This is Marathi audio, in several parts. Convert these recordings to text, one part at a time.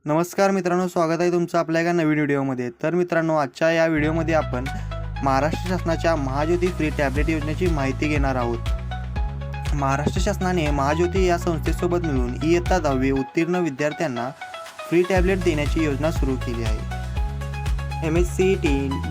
नमस्कार मित्रांनो, स्वागत आहे तुमचं आपल्या एका नवीन व्हिडिओमध्ये। तर मित्रांनो, आजच्या या व्हिडिओमध्ये आपण महाराष्ट्र शासनाच्या महाज्योती फ्री टॅबलेट योजनेची माहिती घेणार आहोत। महाराष्ट्र शासनाने महाज्योती या संस्थेसोबत मिळून इयत्ता 10वी उत्तीर्ण विद्यार्थ्यांना फ्री टॅबलेट देण्याची योजना सुरू केली आहे। MSCET,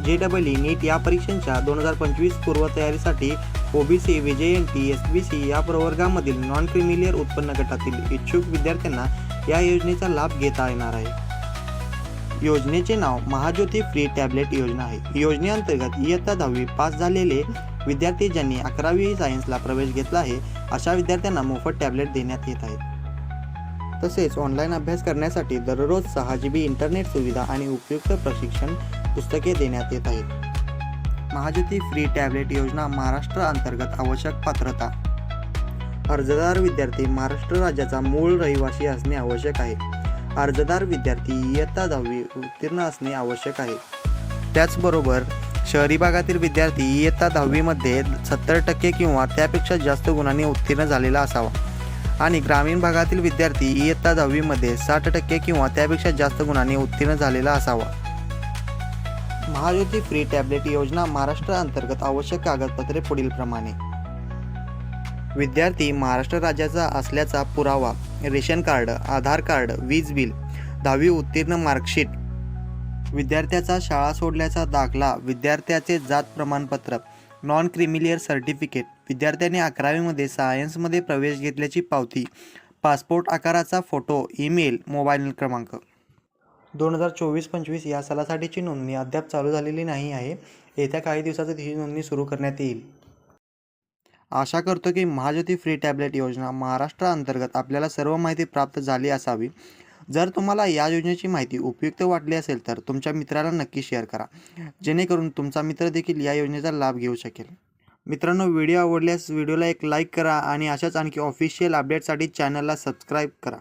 JEE, नीट या परीक्षांच्या 2025 पूर्वतयारीसाठी OBC, VJNT, SBC या प्रवर्गामधील नॉन क्रिमिलियर उत्पन्न गटातील इच्छुक विद्यार्थ्यांना या योजनेचा लाभ घेता येणार आहे। योजनेचे नाव महाज्योती फ्री टॅबलेट योजना आहे। योजनेअंतर्गत इयत्ता 10वी पास झालेले विद्यार्थी ज्यांनी 11वी सायन्सला प्रवेश घेतला आहे अशा विद्यार्थ्यांना मोफत टॅबलेट देण्यात येत आहेत। तसेच ऑनलाईन अभ्यास करण्यासाठी दररोज 6 GB इंटरनेट सुविधा आणि उपयुक्त प्रशिक्षण पुस्तके देण्यात येत आहेत। महाज्योती फ्री टॅबलेट योजना महाराष्ट्र अंतर्गत आवश्यक पात्रता। अर्जदार विद्यार्थी महाराष्ट्र राज्याचा मूळ रहिवासी असणे आवश्यक आहे। अर्जदार विद्यार्थी इयत्ता 10वी उत्तीर्ण असणे आवश्यक आहे। त्याचबरोबर शहरी भागातील विद्यार्थी इयत्ता 10वी मध्ये 70% किंवा त्यापेक्षा जास्त गुणांनी उत्तीर्ण झालेला असावा आणि ग्रामीण भागातील विद्यार्थी इयत्ता 10वी मध्ये 60% किंवा त्यापेक्षा जास्त गुणांनी उत्तीर्ण झालेला असावा। महाज्योती फ्री टॅबलेट योजना महाराष्ट्र अंतर्गत आवश्यक कागदपत्रे पुढील प्रमाणे: विद्यार्थी महाराष्ट्र राज्याचा असल्याचा पुरावा, रेशन कार्ड, आधार कार्ड, वीज बिल, 10वी उत्तीर्ण मार्कशीट, विद्यार्थ्याचा शाळा सोडल्याचा दाखला, विद्यार्थ्याचे जात प्रमाणपत्र, नॉन क्रिमिलियर सर्टिफिकेट, विद्यार्थ्याने 11वी मध्ये सायन्समध्ये प्रवेश घेतल्याची पावती, पासपोर्ट आकाराचा फोटो, ईमेल, मोबाईल क्रमांक। 2024-25 या सालासाठीची नोंदणी अद्याप चालू झालेली नाही आहे। येत्या काही दिवसातच ही नोंदणी सुरू करण्यात येईल। आशा करतो की महाज्योती फ्री टॅबलेट योजना महाराष्ट्र अंतर्गत आपल्याला सर्व माहिती प्राप्त झाली असावी। जर तुम्हाला या योजनेची माहिती उपयुक्त वाटली असेल तर तुमच्या मित्राला नक्की शेअर करा, जेणेकरून तुमचा मित्र देखील या योजनेचा लाभ घेऊ शकेल। मित्रांनो, व्हिडिओ आवडल्यास व्हिडिओला एक लाईक करा आणि अशाच आणखी ऑफिशियल अपडेटसाठी चॅनलला सबस्क्राईब करा।